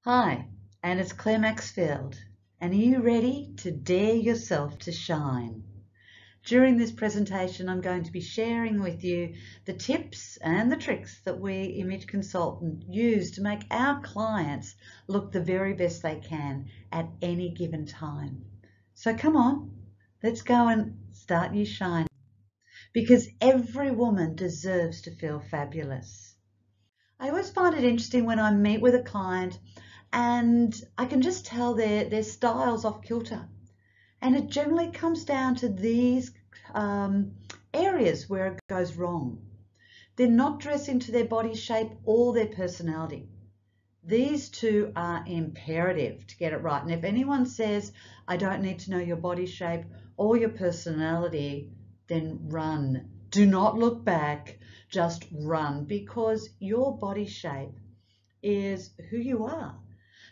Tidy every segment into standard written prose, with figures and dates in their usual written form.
Hi, and it's Clare Maxfield, and are you ready to dare yourself to shine? During this presentation, I'm going to be sharing with you the tips and the tricks that we image consultants use to make our clients look the very best they can at any given time. So come on, let's go and start you shining, because every woman deserves to feel fabulous. I always find it interesting when I meet with a client and I can just tell their style's off kilter. And it generally comes down to these areas where it goes wrong. They're not dressing to their body shape or their personality. These two are imperative to get it right. And if anyone says, I don't need to know your body shape or your personality, then run. Do not look back, just run, because your body shape is who you are.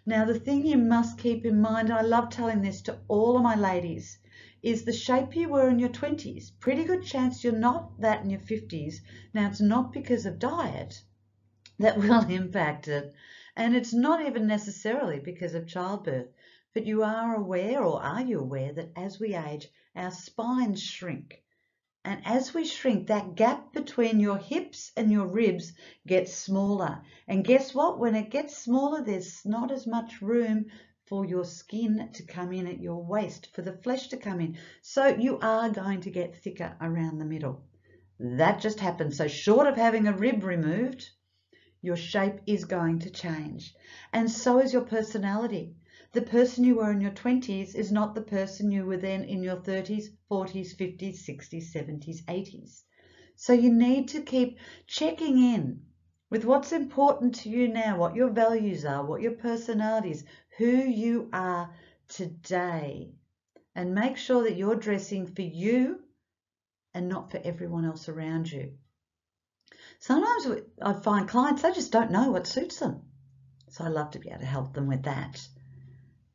Now, the thing you must keep in mind, and I love telling this to all of my ladies, is the shape you were in your 20s. Pretty good chance you're not that in your 50s. Now, it's not because of diet that will impact it, and it's not even necessarily because of childbirth, but you are aware, or are you aware, that as we age, our spines shrink. And as we shrink, that gap between your hips and your ribs gets smaller. And guess what? When it gets smaller, there's not as much room for your skin to come in at your waist, for the flesh to come in. So you are going to get thicker around the middle. That just happens. So short of having a rib removed, your shape is going to change. And so is your personality. The person you were in your 20s is not the person you were then in your 30s, 40s, 50s, 60s, 70s, 80s. So you need to keep checking in with what's important to you now, what your values are, what your personality is, who you are today, and make sure that you're dressing for you and not for everyone else around you. Sometimes I find clients, they just don't know what suits them. So I love to be able to help them with that.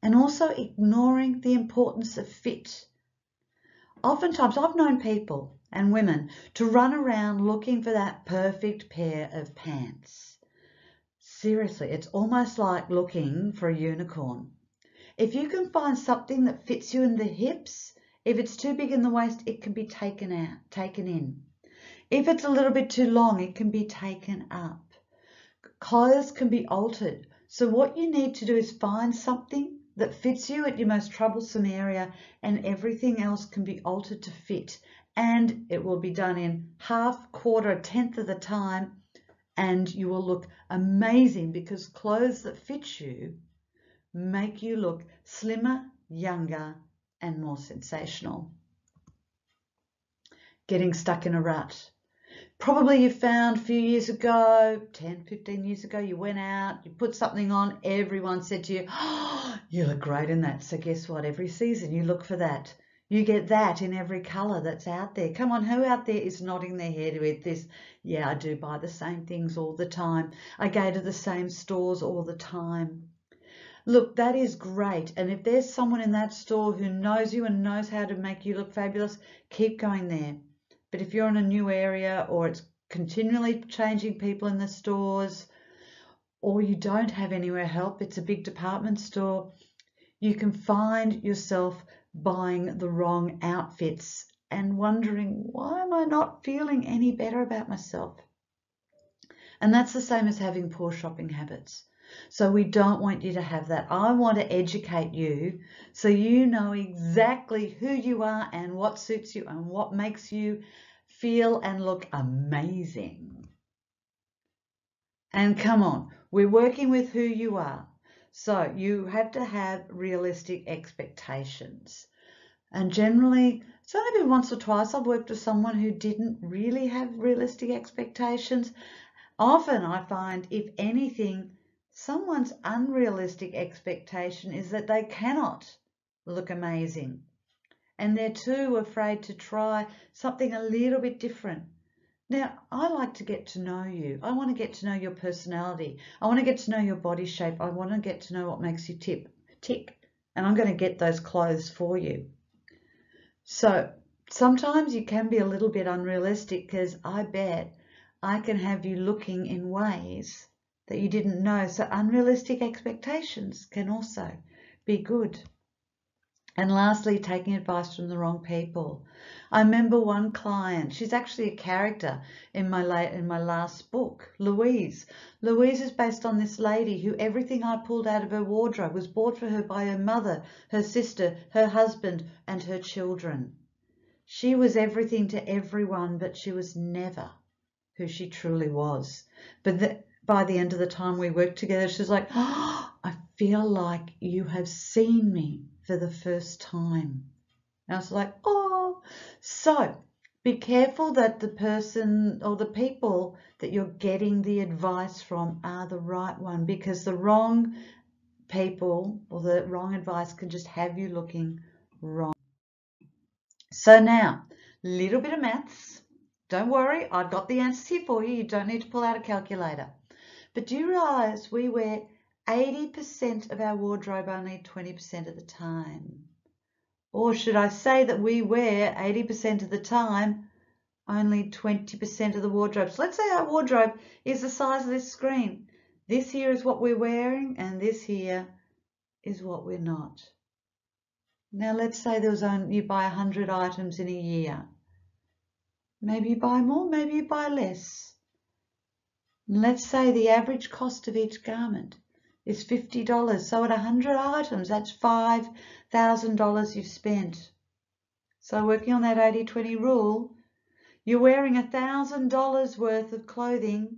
And also ignoring the importance of fit. Oftentimes I've known people and women to run around looking for that perfect pair of pants. Seriously, it's almost like looking for a unicorn. If you can find something that fits you in the hips, if it's too big in the waist, it can be taken in. If it's a little bit too long, it can be taken up. Clothes can be altered. So what you need to do is find something that fits you at your most troublesome area, and everything else can be altered to fit. And it will be done in half, quarter, a tenth of the time, and you will look amazing, because clothes that fit you make you look slimmer, younger, and more sensational. Getting stuck in a rut. Probably you found a few years ago, 10, 15 years ago, you went out, you put something on, everyone said to you, oh, you look great in that. So guess what? Every season you look for that. You get that in every colour that's out there. Come on, who out there is nodding their head with this? Yeah, I do buy the same things all the time. I go to the same stores all the time. Look, that is great. And if there's someone in that store who knows you and knows how to make you look fabulous, keep going there. But if you're in a new area, or it's continually changing people in the stores, or you don't have anywhere help, it's a big department store, you can find yourself buying the wrong outfits and wondering, why am I not feeling any better about myself? And that's the same as having poor shopping habits. So we don't want you to have that. I want to educate you so you know exactly who you are and what suits you and what makes you feel and look amazing. And come on, we're working with who you are. So you have to have realistic expectations. And generally, it's only been once or twice I've worked with someone who didn't really have realistic expectations. Often I find, if anything, someone's unrealistic expectation is that they cannot look amazing, and they're too afraid to try something a little bit different. Now, I like to get to know you. I want to get to know your personality. I want to get to know your body shape. I want to get to know what makes you tick, and I'm going to get those clothes for you. So sometimes you can be a little bit unrealistic, because I bet I can have you looking in ways that you didn't know. So unrealistic expectations can also be good. And lastly, taking advice from the wrong people. I remember one client, she's actually a character in my last book, Louise. Louise is based on this lady who everything I pulled out of her wardrobe was bought for her by her mother, her sister, her husband, and her children. She was everything to everyone, but she was never who she truly was. But by the end of the time we worked together, she was like, oh, I feel like you have seen me for the first time. And I was like, oh. So be careful that the person or the people that you're getting the advice from are the right one, because the wrong people or the wrong advice can just have you looking wrong. So now, little bit of maths. Don't worry, I've got the answers here for you. You don't need to pull out a calculator. But do you realise we wear 80% of our wardrobe only 20% of the time? Or should I say that we wear 80% of the time only 20% of the wardrobe? So let's say our wardrobe is the size of this screen. This here is what we're wearing and this here is what we're not. Now let's say you buy 100 items in a year. Maybe you buy more, maybe you buy less. Let's say the average cost of each garment is $50. So at 100 items, that's $5,000 you've spent. So working on that 80-20 rule, you're wearing $1,000 worth of clothing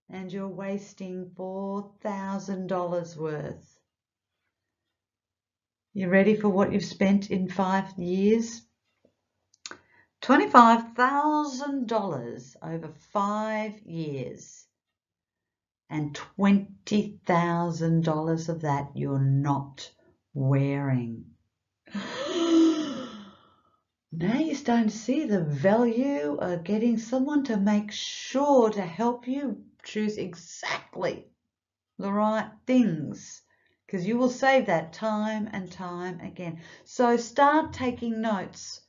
and you're wasting $4,000 worth. You ready for what you've spent in 5 years? $25,000 over 5 years. And $20,000 of that you're not wearing. Now you're starting to see the value of getting someone to make sure to help you choose exactly the right things, because you will save that time and time again. So start taking notes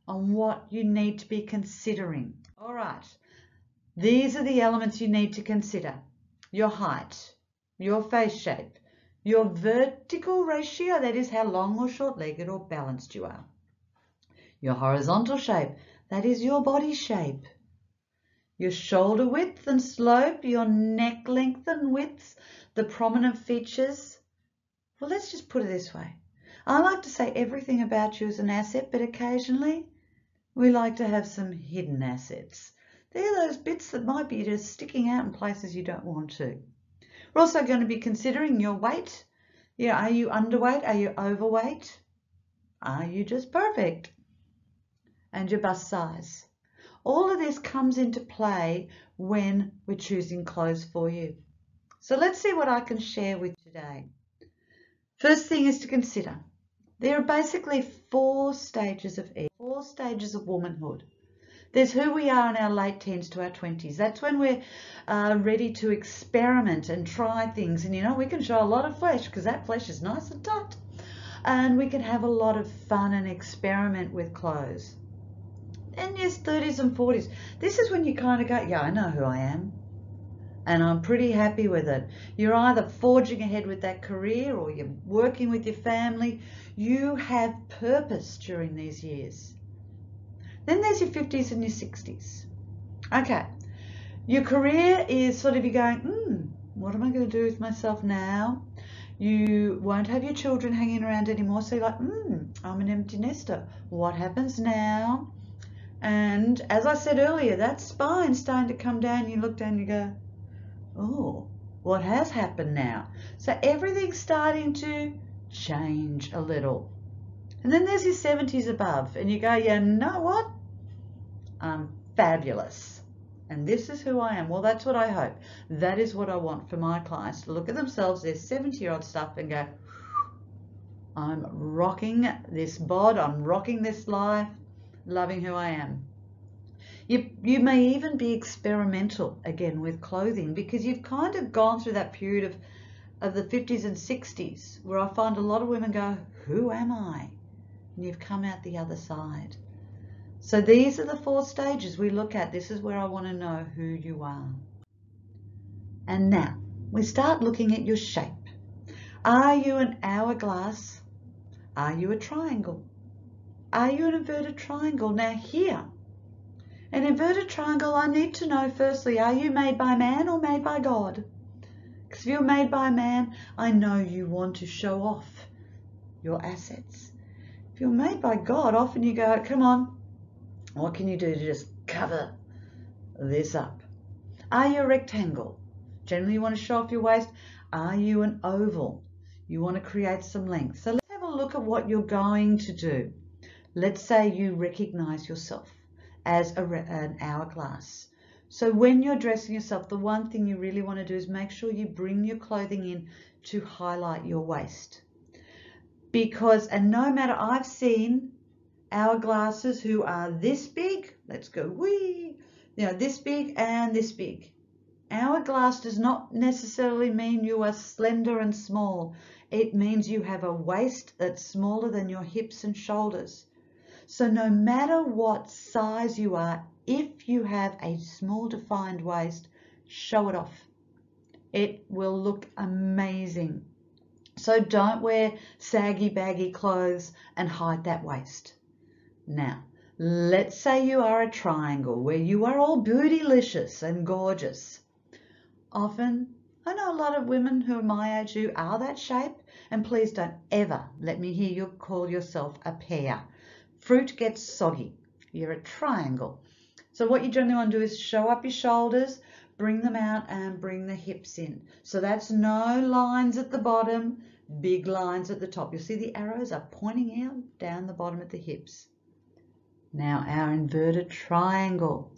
on what you need to be considering. All right, these are the elements you need to consider. Your height, your face shape, your vertical ratio, that is how long or short-legged or balanced you are. Your horizontal shape, that is your body shape. Your shoulder width and slope, your neck length and width, the prominent features. Well, let's just put it this way. I like to say everything about you is an asset, but occasionally we like to have some hidden assets. They're those bits that might be just sticking out in places you don't want to. We're also going to be considering your weight. Yeah, are you underweight? Are you overweight? Are you just perfect? And your bust size. All of this comes into play when we're choosing clothes for you. So let's see what I can share with you today. First thing is to consider. There are basically 4 stages of age, 4 stages of womanhood. There's who we are in our late teens to our 20s. That's when we're ready to experiment and try things. And, you know, we can show a lot of flesh because that flesh is nice and tight. And we can have a lot of fun and experiment with clothes. And yes, 30s and 40s. This is when you kind of go, yeah, I know who I am. And I'm pretty happy with it. You're either forging ahead with that career or you're working with your family. You have purpose during these years. Then there's your 50s and your 60s. Okay, your career is sort of you going, what am I going to do with myself now? You won't have your children hanging around anymore. So you're like, I'm an empty nester. What happens now? And as I said earlier, that spine's starting to come down. You look down and you go, oh, what has happened now? So everything's starting to change a little. And then there's your 70s above. And you go, you know what? I'm fabulous. And this is who I am. Well, that's what I hope. That is what I want for my clients, to look at themselves, their 70-year-old stuff, and go, I'm rocking this bod, I'm rocking this life, loving who I am. You may even be experimental again with clothing, because you've kind of gone through that period of the 50s and 60s where I find a lot of women go, who am I? And you've come out the other side. So these are the 4 stages we look at. This is where I want to know who you are. And now, we start looking at your shape. Are you an hourglass? Are you a triangle? Are you an inverted triangle? Now here, an inverted triangle, I need to know firstly, are you made by man or made by God? Because if you're made by man, I know you want to show off your assets. If you're made by God, often you go, come on, what can you do to just cover this up? Are you a rectangle? Generally you want to show off your waist. Are you an oval? You want to create some length. So let's have a look at what you're going to do. Let's say you recognize yourself as an hourglass. So when you're dressing yourself, the one thing you really want to do is make sure you bring your clothing in to highlight your waist. Because, and no matter, I've seen hourglasses who are this big, let's go wee, this big and this big. Hourglass does not necessarily mean you are slender and small. It means you have a waist that's smaller than your hips and shoulders. So no matter what size you are, if you have a small defined waist, show it off. It will look amazing. So don't wear saggy, baggy clothes and hide that waist. Now, let's say you are a triangle where you are all bootylicious and gorgeous. Often, I know a lot of women who are my age who are that shape, and please don't ever let me hear you call yourself a pear. Fruit gets soggy. You're a triangle. So what you generally want to do is show up your shoulders, bring them out and bring the hips in. So that's no lines at the bottom, big lines at the top. You'll see the arrows are pointing out down the bottom at the hips. Now our inverted triangle.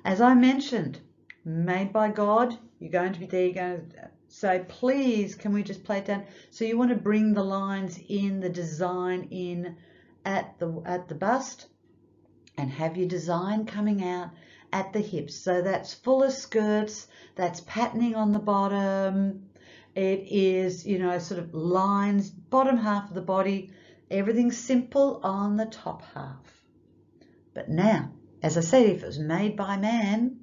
As I mentioned, made by God, you're going to be there, you're going to say, please, can we just play it down? So you want to bring the lines in, the design in at the bust, and have your design coming out at the hips. So that's fuller skirts, that's patterning on the bottom, it is, sort of lines, bottom half of the body, everything's simple on the top half. But now, as I said, if it was made by man,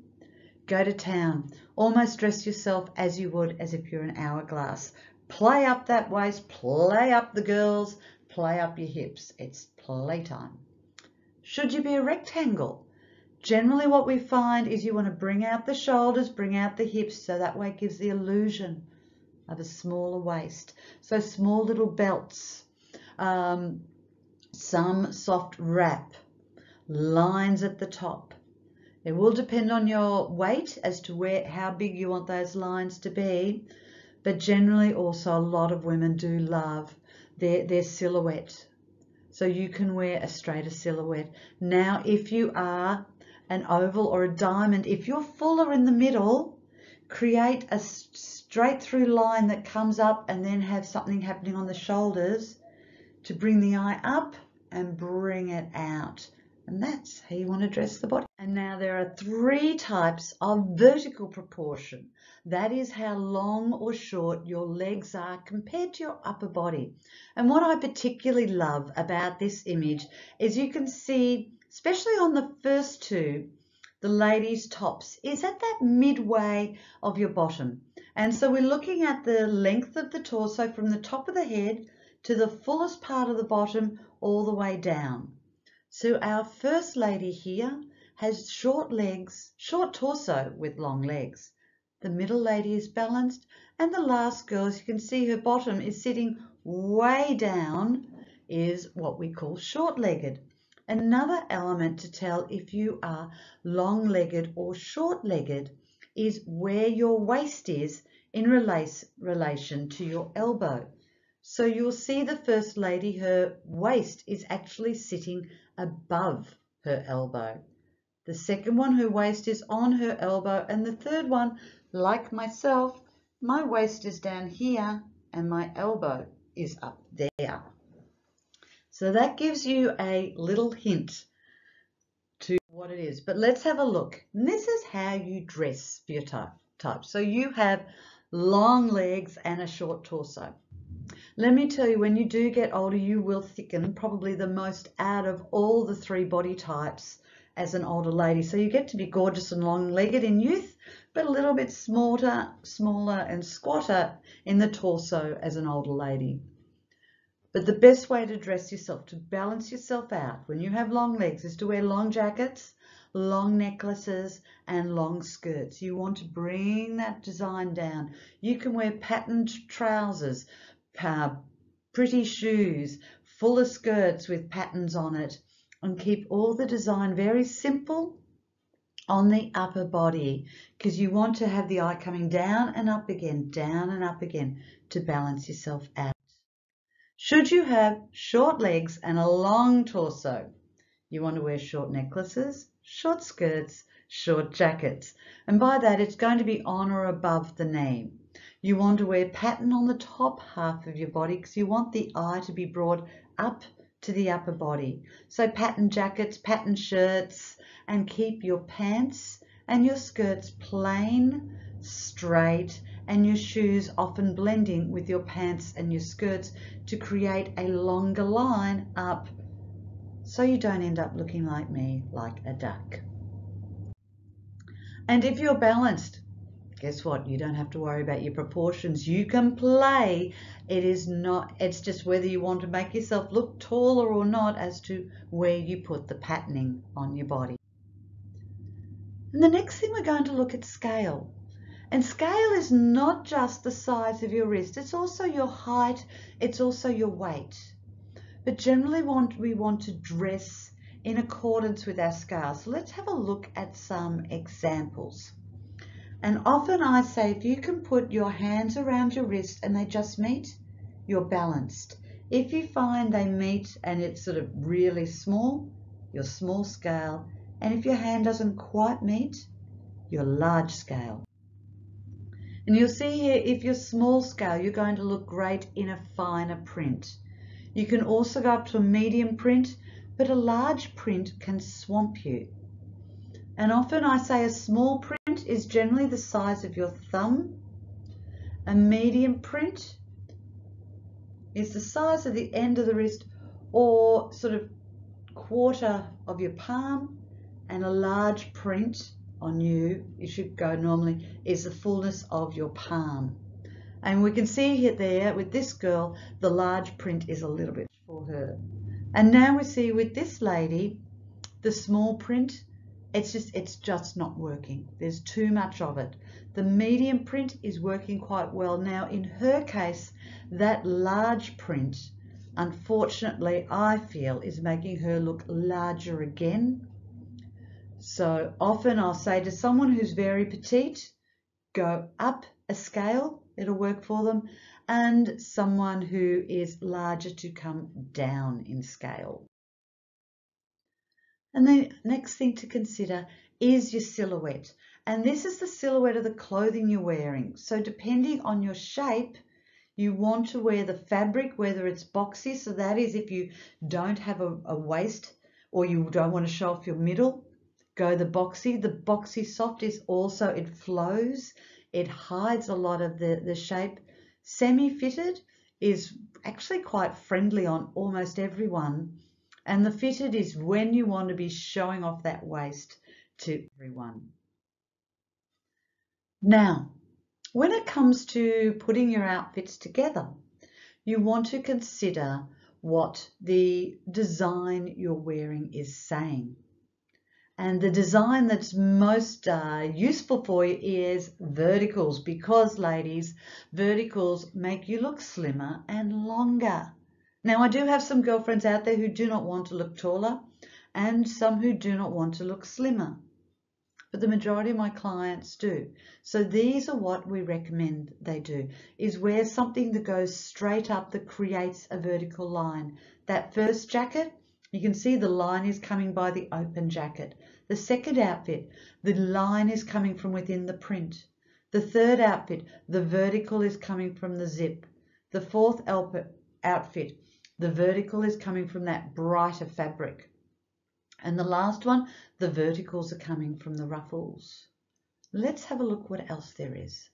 go to town. Almost dress yourself as you would as if you're an hourglass. Play up that waist, play up the girls, play up your hips. It's playtime. Should you be a rectangle? Generally what we find is you want to bring out the shoulders, bring out the hips, so that way it gives the illusion of a smaller waist. So small little belts, some soft wrap, lines at the top. It will depend on your weight as to how big you want those lines to be, but generally also a lot of women do love their silhouette. So you can wear a straighter silhouette. Now, if you are an oval or a diamond, if you're fuller in the middle, create a straight through line that comes up and then have something happening on the shoulders to bring the eye up and bring it out. And that's how you want to dress the body. And now there are 3 types of vertical proportion. That is how long or short your legs are compared to your upper body. And what I particularly love about this image is you can see, especially on the first 2, the ladies' tops is at that midway of your bottom. And so we're looking at the length of the torso from the top of the head to the fullest part of the bottom all the way down. So our first lady here has short legs, short torso with long legs. The middle lady is balanced, and the last girl, as you can see, her bottom is sitting way down, is what we call short-legged. Another element to tell if you are long-legged or short-legged is where your waist is in relation to your elbow. So you'll see the first lady, her waist is actually sitting above her elbow. The second one, her waist is on her elbow, and the third one, like myself, my waist is down here and my elbow is up there. So that gives you a little hint to what it is. But let's have a look. And this is how you dress for your type. So you have long legs and a short torso. Let me tell you, when you do get older, you will thicken probably the most out of all the 3 body types as an older lady. So you get to be gorgeous and long-legged in youth, but a little bit smaller and squatter in the torso as an older lady. But the best way to dress yourself, to balance yourself out when you have long legs, is to wear long jackets, long necklaces and long skirts. You want to bring that design down. You can wear patterned trousers, pretty shoes, fuller skirts with patterns on it, and keep all the design very simple on the upper body, because you want to have the eye coming down and up again to balance yourself out. Should you have short legs and a long torso, you want to wear short necklaces, short skirts, short jackets. And by that, it's going to be on or above the knee. You want to wear pattern on the top half of your body because you want the eye to be brought up to the upper body. So pattern jackets, pattern shirts, and keep your pants and your skirts plain, straight, and your shoes often blending with your pants and your skirts to create a longer line up so you don't end up looking like me, like a duck. And if you're balanced, guess what? You don't have to worry about your proportions. You can play. It's just whether you want to make yourself look taller or not as to where you put the patterning on your body. And the next thing we're going to look at scale. And scale is not just the size of your wrist, it's also your height, it's also your weight. But generally we want to dress in accordance with our scale. So let's have a look at some examples. And often I say if you can put your hands around your wrist and they just meet, you're balanced. If you find they meet and it's sort of really small, you're small scale. And if your hand doesn't quite meet, you're large scale. And you'll see here, if you're small scale, you're going to look great in a finer print. You can also go up to a medium print, but a large print can swamp you. And often I say a small print is generally the size of your thumb. A medium print is the size of the end of the wrist or sort of quarter of your palm, and a large print on you should go normally is the fullness of your palm. And we can see here there with this girl, the large print is a little bit for her. And now we see with this lady, the small print, it's just not working. There's too much of it. The medium print is working quite well. Now in her case, that large print, unfortunately, I feel is making her look larger again. So often I'll say to someone who's very petite, go up a scale, it'll work for them, and someone who is larger to come down in scale. And the next thing to consider is your silhouette. And this is the silhouette of the clothing you're wearing. So depending on your shape, you want to wear the fabric, whether it's boxy, so that is if you don't have a waist or you don't want to show off your middle, go the boxy. The boxy soft is also, it flows, it hides a lot of the shape. Semi-fitted is actually quite friendly on almost everyone. And the fitted is when you want to be showing off that waist to everyone. Now, when it comes to putting your outfits together, you want to consider what the design you're wearing is saying. And the design that's most useful for you is verticals, because ladies, verticals make you look slimmer and longer. Now, I do have some girlfriends out there who do not want to look taller and some who do not want to look slimmer, but the majority of my clients do. So these are what we recommend they do, is wear something that goes straight up, that creates a vertical line. That first jacket, you can see the line is coming by the open jacket. The second outfit, the line is coming from within the print. The third outfit, the vertical is coming from the zip. The fourth outfit, the vertical is coming from that brighter fabric. And the last one, the verticals are coming from the ruffles. Let's have a look what else there is.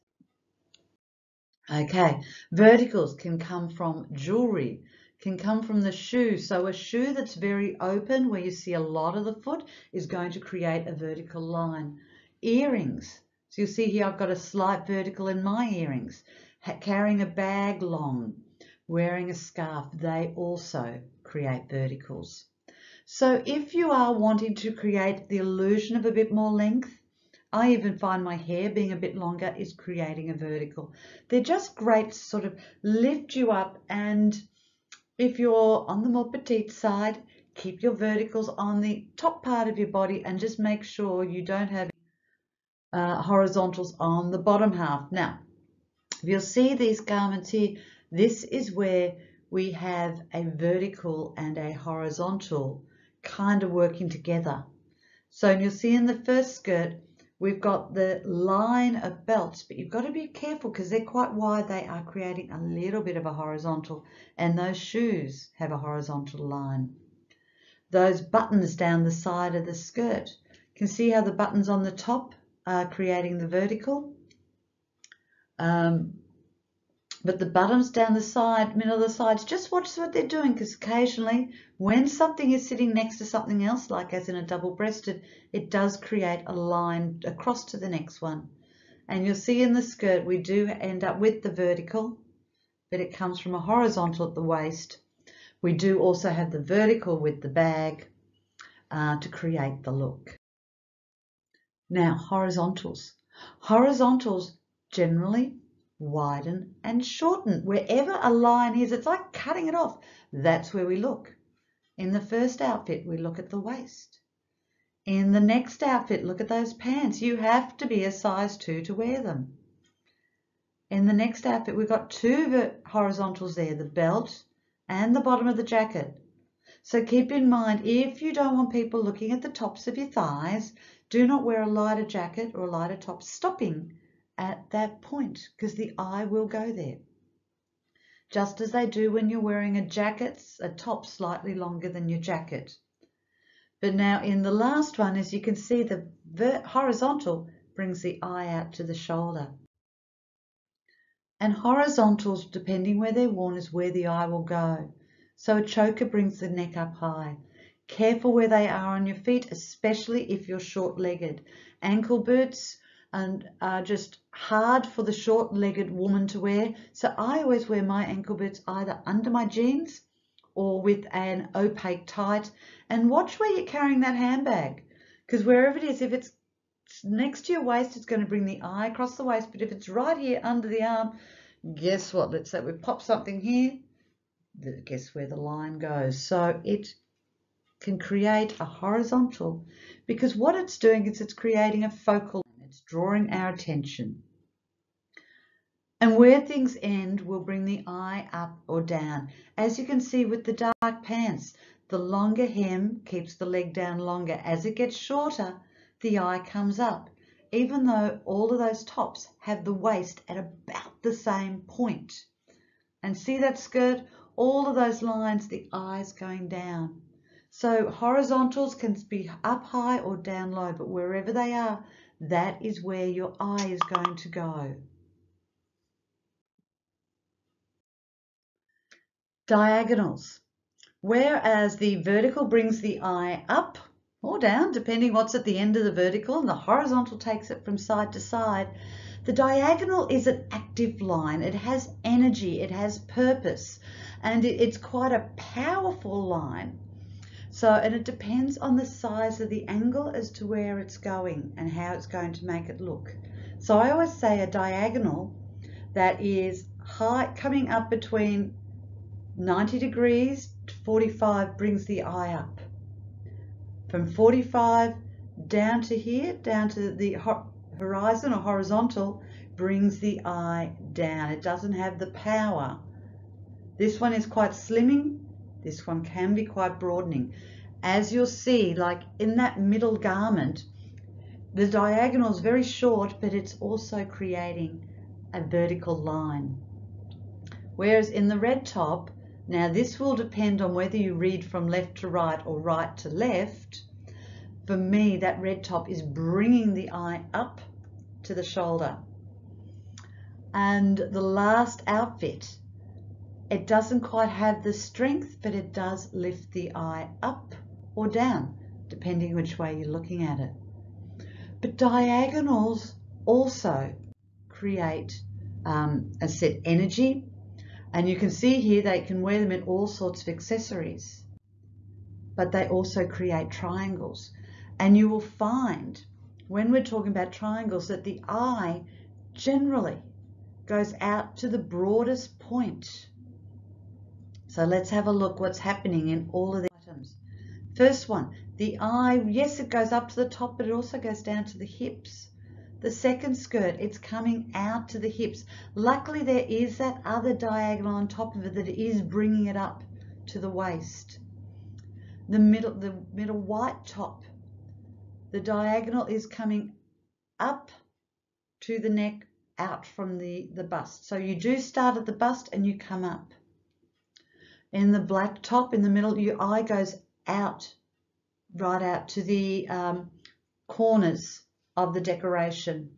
Okay, verticals can come from jewelry, can come from the shoe. So a shoe that's very open where you see a lot of the foot is going to create a vertical line. Earrings, So you'll see here I've got a slight vertical in my earrings. Carrying a bag long, wearing a scarf, they also create verticals. So if you are wanting to create the illusion of a bit more length, I even find my hair being a bit longer is creating a vertical. They're just great to sort of lift you up, and if you're on the more petite side, keep your verticals on the top part of your body and just make sure you don't have horizontals on the bottom half. Now, you'll see these garments here, this is where we have a vertical and a horizontal kind of working together. So you'll see in the first skirt, we've got the line of belts, but you've got to be careful because they're quite wide. They are creating a little bit of a horizontal, and those shoes have a horizontal line. Those buttons down the side of the skirt, you can see how the buttons on the top are creating the vertical. But the buttons down the side, middle of the sides, just watch what they're doing, because occasionally when something is sitting next to something else, like as in a double-breasted, it does create a line across to the next one. And you'll see in the skirt we do end up with the vertical, but it comes from a horizontal at the waist. We do also have the vertical with the bag to create the look. Now, horizontals. Horizontals generally widen and shorten. Wherever a line is, it's like cutting it off. That's where we look. In the first outfit, we look at the waist. In the next outfit, look at those pants. You have to be a size 2 to wear them. In the next outfit, we've got two horizontals there, the belt and the bottom of the jacket. So keep in mind, if you don't want people looking at the tops of your thighs, do not wear a lighter jacket or a lighter top, stopping at that point, because the eye will go there. Just as they do when you're wearing a top slightly longer than your jacket. But now in the last one, as you can see, the horizontal brings the eye out to the shoulder. And horizontals, depending where they're worn, is where the eye will go. So a choker brings the neck up high. Careful where they are on your feet, especially if you're short-legged. Ankle boots are just hard for the short-legged woman to wear. So I always wear my ankle boots either under my jeans or with an opaque tight. And watch where you're carrying that handbag, because wherever it is, if it's next to your waist, it's going to bring the eye across the waist. But if it's right here under the arm, guess what? Let's say we pop something here. Guess where the line goes. So it can create a horizontal, because what it's doing is it's creating a focal line. It's drawing our attention. And where things end will bring the eye up or down. As you can see with the dark pants, the longer hem keeps the leg down longer. As it gets shorter, the eye comes up, even though all of those tops have the waist at about the same point. And see that skirt? All of those lines, the eye's going down. So horizontals can be up high or down low, but wherever they are, that is where your eye is going to go. Diagonals. Whereas the vertical brings the eye up or down, depending what's at the end of the vertical, and the horizontal takes it from side to side, the diagonal is an active line. It has energy, it has purpose, and it's quite a powerful line. So, and it depends on the size of the angle as to where it's going and how it's going to make it look. So I always say a diagonal that is high, coming up between 90 degrees to 45 brings the eye up. From 45 down to here, down to the horizon or horizontal, brings the eye down. It doesn't have the power. This one is quite slimming. This one can be quite broadening. As you'll see, like in that middle garment, the diagonal is very short, but it's also creating a vertical line. Whereas in the red top, now this will depend on whether you read from left to right or right to left. For me, that red top is bringing the eye up to the shoulder. And the last outfit, it doesn't quite have the strength, but it does lift the eye up or down, depending which way you're looking at it. But diagonals also create, as I said, energy. And you can see here they can wear them in all sorts of accessories, but they also create triangles. And you will find when we're talking about triangles that the eye generally goes out to the broadest point. So let's have a look what's happening in all of the items. First one, the eye, yes, it goes up to the top, but it also goes down to the hips. The second skirt, it's coming out to the hips. Luckily, there is that other diagonal on top of it that is bringing it up to the waist. The middle white top, the diagonal is coming up to the neck, out from the bust. So you do start at the bust and you come up. In the black top in the middle, your eye goes out, right out to the corners of the decoration.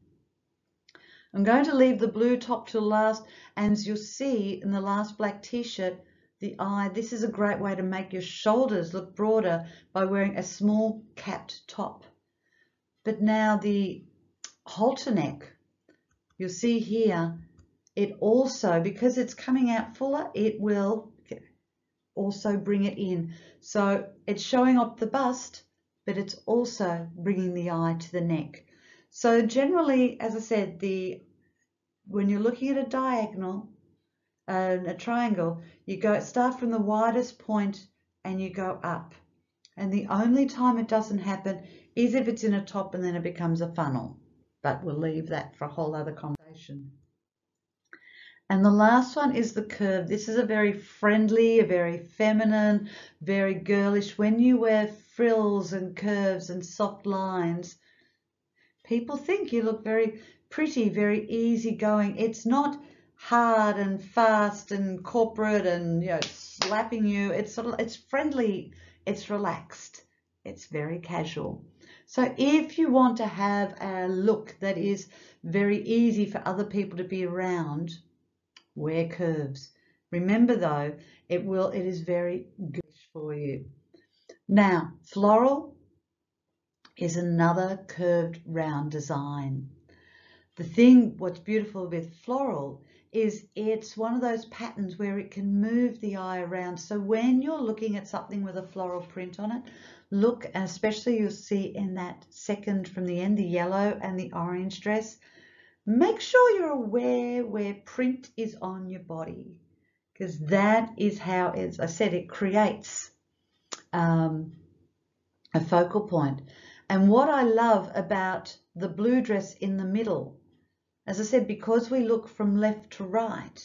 I'm going to leave the blue top till last, and as you'll see in the last black t-shirt, the eye, this is a great way to make your shoulders look broader by wearing a small capped top. But now the halter neck, you'll see here, it also, because it's coming out fuller, it will also bring it in. So it's showing up the bust, but it's also bringing the eye to the neck. So generally, as I said, when you're looking at a diagonal, a triangle, you start from the widest point and you go up. And the only time it doesn't happen is if it's in a top and then it becomes a funnel. But we'll leave that for a whole other conversation. And the last one is the curve. This is a very friendly, a very feminine, very girlish. When you wear frills and curves and soft lines, people think you look very pretty, very easygoing. It's not hard and fast and corporate and, you know, slapping you. It's friendly, it's relaxed, it's very casual. So if you want to have a look that is very easy for other people to be around, wear curves. Remember though, it is very good for you. Now, floral is another curved round design. What's beautiful with floral is it's one of those patterns where it can move the eye around. So when you're looking at something with a floral print on it, look, especially you'll see in that second from the end, the yellow and the orange dress, make sure you're aware where print is on your body, because that is how, as I said, it creates a focal point. And what I love about the blue dress in the middle, as I said, because we look from left to right,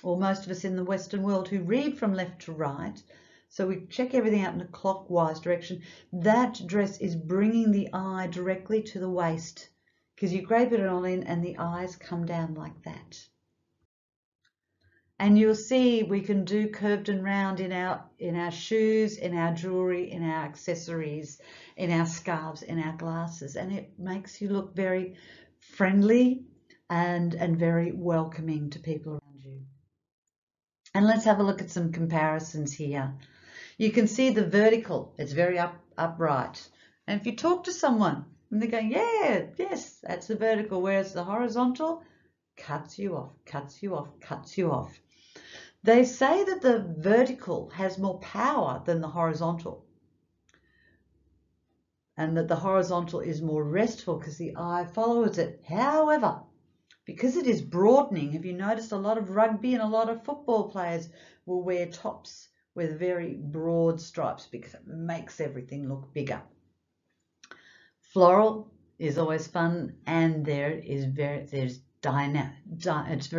or most of us in the Western world who read from left to right, so we check everything out in a clockwise direction, that dress is bringing the eye directly to the waist, because you grape it all in and the eyes come down like that. And you'll see we can do curved and round in our shoes, in our jewelry, in our accessories, in our scarves, in our glasses, and it makes you look very friendly and very welcoming to people around you. And let's have a look at some comparisons here. You can see the vertical, it's very upright. And if you talk to someone and they're going, yeah, yes, that's the vertical, whereas the horizontal cuts you off, cuts you off, cuts you off. They say that the vertical has more power than the horizontal, and that the horizontal is more restful because the eye follows it. However, because it is broadening, have you noticed a lot of rugby and a lot of football players will wear tops with very broad stripes because it makes everything look bigger. Floral is always fun, and it's very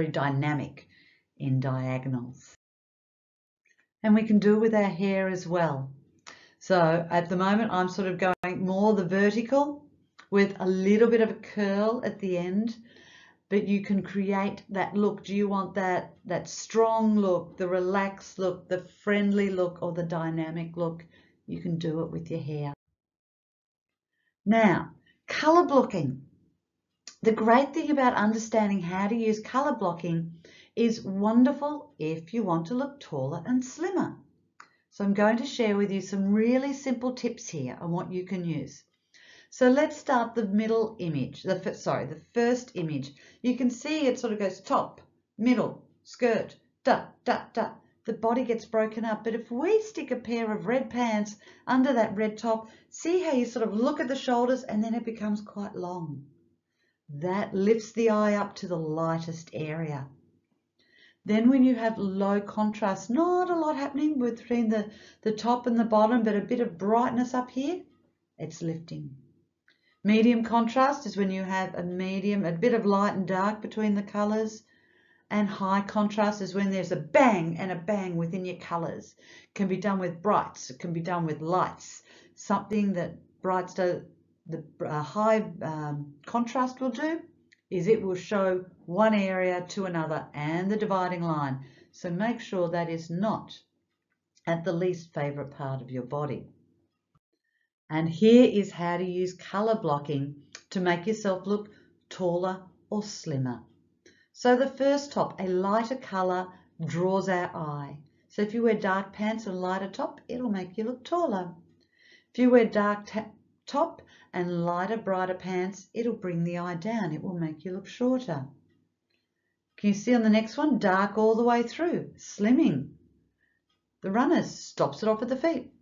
dynamic in diagonals. And we can do it with our hair as well. So at the moment I'm sort of going more the vertical with a little bit of a curl at the end, but you can create that look. Do you want that strong look, the relaxed look, the friendly look, or the dynamic look? You can do it with your hair. Now, color blocking. The great thing about understanding how to use color blocking is wonderful if you want to look taller and slimmer. So I'm going to share with you some really simple tips here on what you can use. So let's start the middle image, the first image. You can see it sort of goes top, middle, skirt, da, da, da. The body gets broken up. But if we stick a pair of red pants under that red top, see how you sort of look at the shoulders and then it becomes quite long. That lifts the eye up to the lightest area. Then when you have low contrast, not a lot happening between the top and the bottom, but a bit of brightness up here, it's lifting. Medium contrast is when you have a bit of light and dark between the colours. And high contrast is when there's a bang and a bang within your colours. It can be done with brights, it can be done with lights. Something that high contrast will do is it will show one area to another and the dividing line. So make sure that is not at the least favourite part of your body. And here is how to use colour blocking to make yourself look taller or slimmer. So the first top, a lighter colour draws our eye. So if you wear dark pants and a lighter top, it'll make you look taller. If you wear dark top and lighter, brighter pants, it'll bring the eye down. It will make you look shorter. Can you see on the next one? Dark all the way through, slimming. The runners, stops it off at the feet.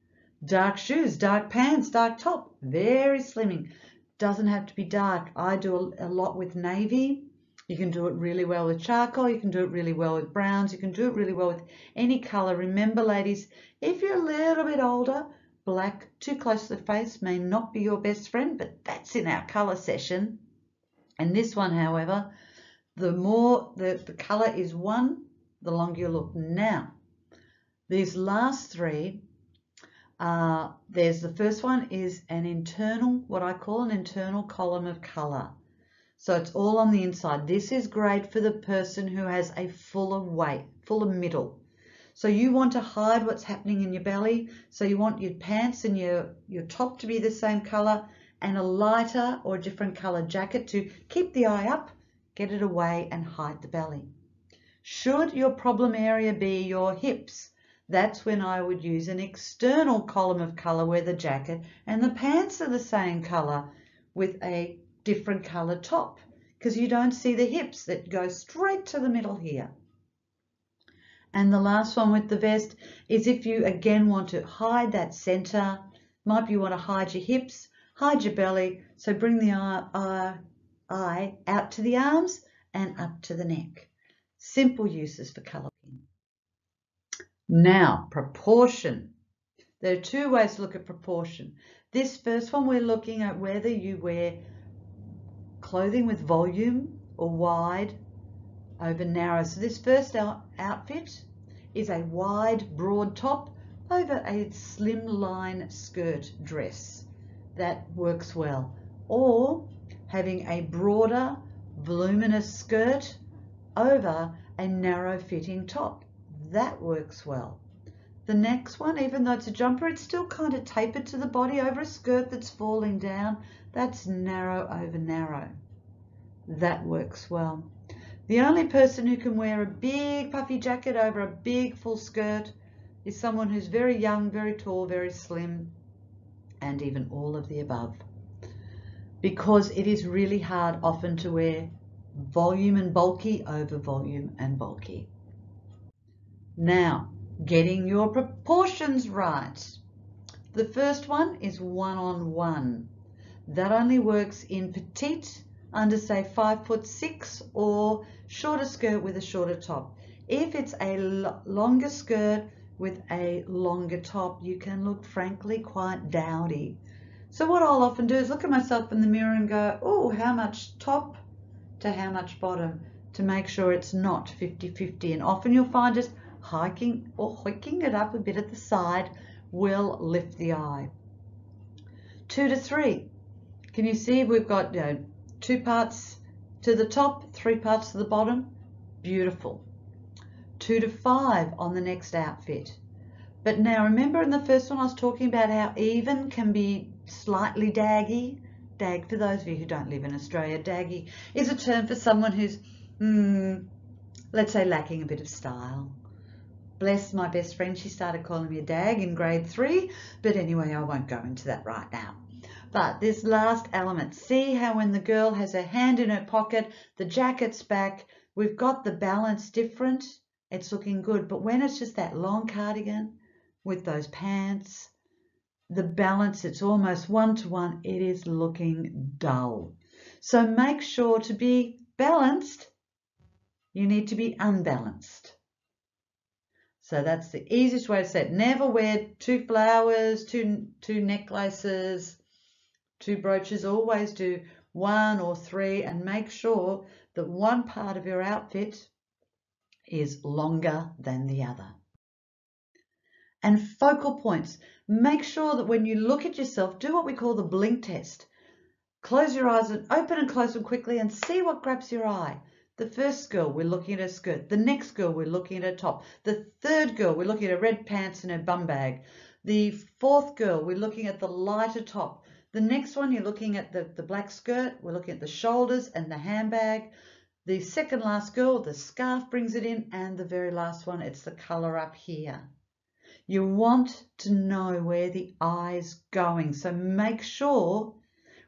Dark shoes, dark pants, dark top, very slimming. Doesn't have to be dark. I do a lot with navy. You can do it really well with charcoal. You can do it really well with browns. You can do it really well with any colour. Remember, ladies, if you're a little bit older, black too close to the face may not be your best friend, but that's in our colour session. And this one, however, the more the colour is one, the longer you look. Now, these last three, there's the first one is an internal, what I call an internal column of colour. So it's all on the inside. This is great for the person who has a fuller middle. So you want to hide what's happening in your belly. So you want your pants and your top to be the same colour and a lighter or different colour jacket to keep the eye up, get it away and hide the belly. Should your problem area be your hips, that's when I would use an external column of colour where the jacket and the pants are the same colour with a different colour top, because you don't see the hips that go straight to the middle here. And the last one with the vest is if you again want to hide that centre, might be you want to hide your hips, hide your belly, so bring the eye out to the arms and up to the neck. Simple uses for colour. Now, proportion. There are two ways to look at proportion. This first one, we're looking at whether you wear clothing with volume or wide over narrow. So this first outfit is a wide, broad top over a slim line skirt dress. That works well. Or having a broader, voluminous skirt over a narrow fitting top. That works well. The next one, even though it's a jumper, it's still kind of tapered to the body over a skirt that's falling down. That's narrow over narrow. That works well. The only person who can wear a big puffy jacket over a big full skirt is someone who's very young, very tall, very slim, and even all of the above. Because it is really hard often to wear volume and bulky over volume and bulky. Now, getting your proportions right. The first one is 1-on-1. That only works in petite, under say 5'6", or shorter skirt with a shorter top. If it's a longer skirt with a longer top, you can look frankly quite dowdy. So what I'll often do is look at myself in the mirror and go, oh, how much top to how much bottom, to make sure it's not 50-50. And often you'll find just hiking or hooking it up a bit at the side will lift the eye. 2 to 3. Can you see we've got 2 parts to the top, 3 parts to the bottom? Beautiful. 2 to 5 on the next outfit. But now remember in the first one I was talking about how even can be slightly daggy. Dag, for those of you who don't live in Australia, daggy is a term for someone who's, let's say, lacking a bit of style. Bless my best friend, she started calling me a dag in grade 3, but anyway, I won't go into that right now. But this last element, see how when the girl has her hand in her pocket, the jacket's back, we've got the balance different, it's looking good. But when it's just that long cardigan with those pants, the balance, it's almost 1-to-1, it is looking dull. So make sure to be balanced, you need to be unbalanced. So that's the easiest way to say it. Never wear 2 flowers, two necklaces, 2 brooches. Always do 1 or 3 and make sure that one part of your outfit is longer than the other. And focal points. Make sure that when you look at yourself, do what we call the blink test. Close your eyes and open and close them quickly and see what grabs your eye. The first girl, we're looking at her skirt. The next girl, we're looking at her top. The third girl, we're looking at her red pants and her bum bag. The fourth girl, we're looking at the lighter top. The next one, you're looking at the black skirt. We're looking at the shoulders and the handbag. The second last girl, the scarf brings it in. And the very last one, it's the colour up here. You want to know where the eye's going. So make sure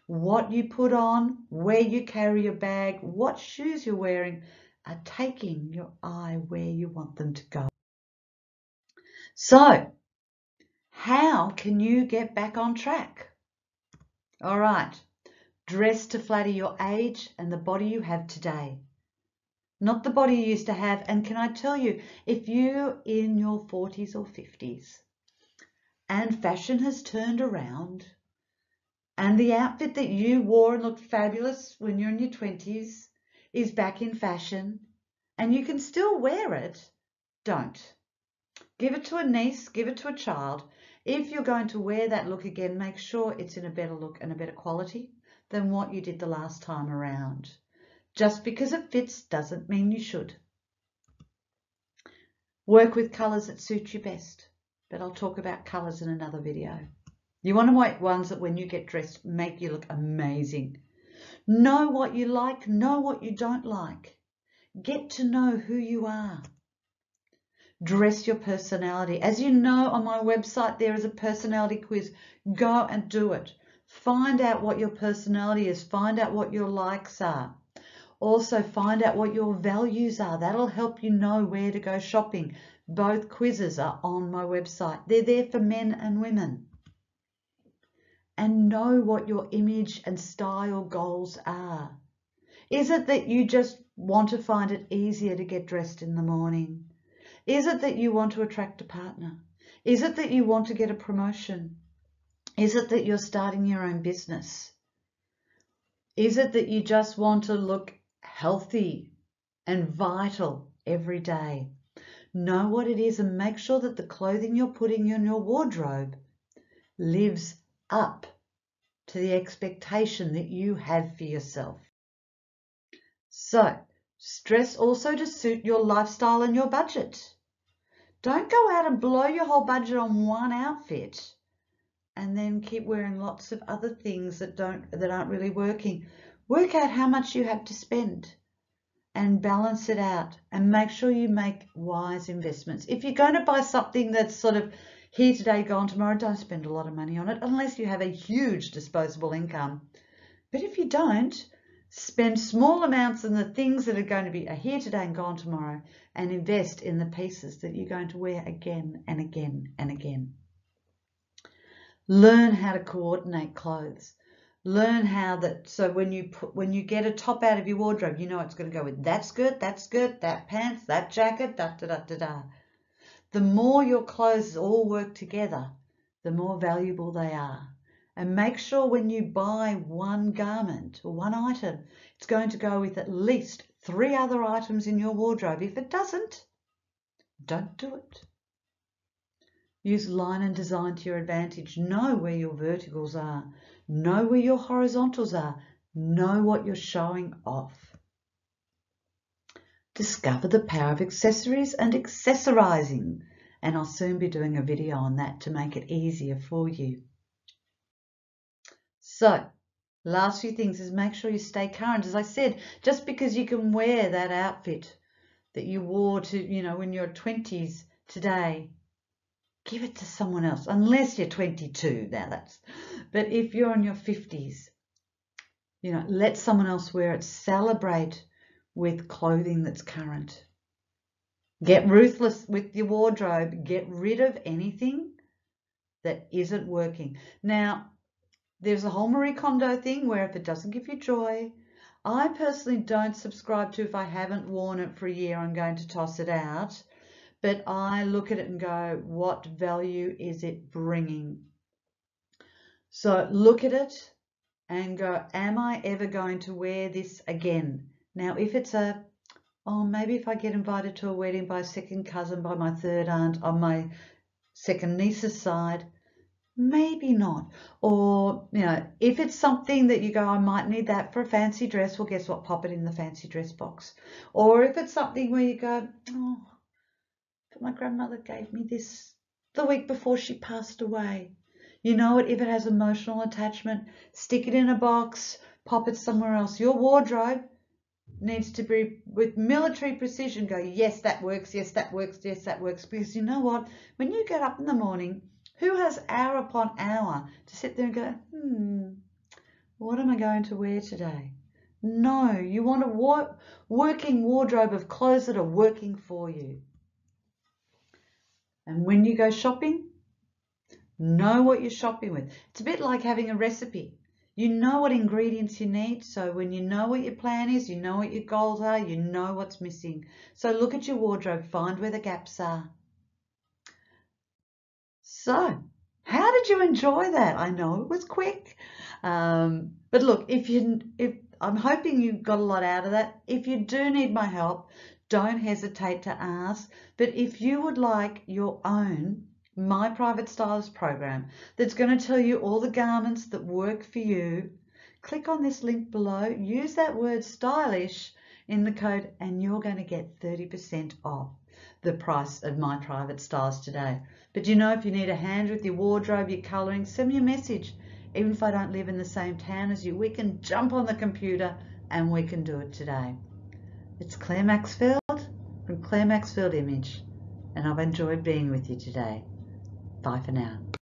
what you put on, where you carry your bag, what shoes you're wearing are taking your eye where you want them to go. So, how can you get back on track? All right, dress to flatter your age and the body you have today. Not the body you used to have. And can I tell you, if you're in your 40s or 50s and fashion has turned around, and the outfit that you wore and looked fabulous when you're in your 20s is back in fashion and you can still wear it, don't. Give it to a niece, give it to a child. If you're going to wear that look again, make sure it's in a better look and a better quality than what you did the last time around. Just because it fits doesn't mean you should. Work with colours that suit you best, but I'll talk about colours in another video. You want to make ones that when you get dressed make you look amazing. Know what you like, know what you don't like. Get to know who you are. Dress your personality. As you know, on my website there is a personality quiz. Go and do it. Find out what your personality is. Find out what your likes are. Also find out what your values are. That'll help you know where to go shopping. Both quizzes are on my website. They're there for men and women. And know what your image and style goals are. Is it that you just want to find it easier to get dressed in the morning? Is it that you want to attract a partner? Is it that you want to get a promotion? Is it that you're starting your own business? Is it that you just want to look healthy and vital every day? Know what it is and make sure that the clothing you're putting in your wardrobe lives up to the expectation that you have for yourself. So, dress also to suit your lifestyle and your budget. Don't go out and blow your whole budget on one outfit and then keep wearing lots of other things that aren't really working. Work out how much you have to spend and balance it out and make sure you make wise investments. If you're going to buy something that's sort of here today, gone tomorrow, don't spend a lot of money on it unless you have a huge disposable income. But if you don't, spend small amounts on the things that are going to be here today and gone tomorrow and invest in the pieces that you're going to wear again and again and again. Learn how to coordinate clothes. Learn how that, so when you get a top out of your wardrobe, you know it's going to go with that skirt, that pants, that jacket, da-da-da-da-da. The more your clothes all work together, the more valuable they are. And make sure when you buy one garment or one item, it's going to go with at least 3 other items in your wardrobe. If it doesn't, don't do it. Use line and design to your advantage. Know where your verticals are. Know where your horizontals are. Know what you're showing off. Discover the power of accessories and accessorizing. And I'll soon be doing a video on that to make it easier for you. So, last few things is make sure you stay current. As I said, just because you can wear that outfit that you wore to, when you're 20s today, give it to someone else, unless you're 22. But if you're in your 50s, let someone else wear it. Celebrate with clothing that's current. Get ruthless with your wardrobe. Get rid of anything that isn't working. Now, there's a whole Marie Kondo thing where if it doesn't give you joy, I personally don't subscribe to if I haven't worn it for a year, I'm going to toss it out. But I look at it and go, what value is it bringing? So look at it and go, am I ever going to wear this again? Now, if it's maybe if I get invited to a wedding by a second cousin, by my third aunt, on my second niece's side, maybe not. Or, if it's something that you go, I might need that for a fancy dress, well, guess what? Pop it in the fancy dress box. Or if it's something where you go, oh, but my grandmother gave me this the week before she passed away. You know what? If it has emotional attachment, stick it in a box, pop it somewhere else. Your wardrobe needs to be, with military precision, go, yes, that works, yes, that works, yes, that works. Because you know what? When you get up in the morning, who has hour upon hour to sit there and go, what am I going to wear today? No, you want a working wardrobe of clothes that are working for you. And when you go shopping, know what you're shopping with. It's a bit like having a recipe. You know what ingredients you need, so when you know what your plan is, you know what your goals are, you know what's missing. So look at your wardrobe, find where the gaps are. So, how did you enjoy that? I know it was quick, but look, if I'm hoping you got a lot out of that. If you do need my help, don't hesitate to ask. But if you would like your own My Private Stylist program that's going to tell you all the garments that work for you, click on this link below, use that word stylish in the code, and you're going to get 30% off the price of My Private Stylist today. But if you need a hand with your wardrobe, your colouring, send me a message. Even if I don't live in the same town as you, we can jump on the computer and we can do it today. It's Clare Maxfield from Clare Maxfield Image, and I've enjoyed being with you today. Bye for now.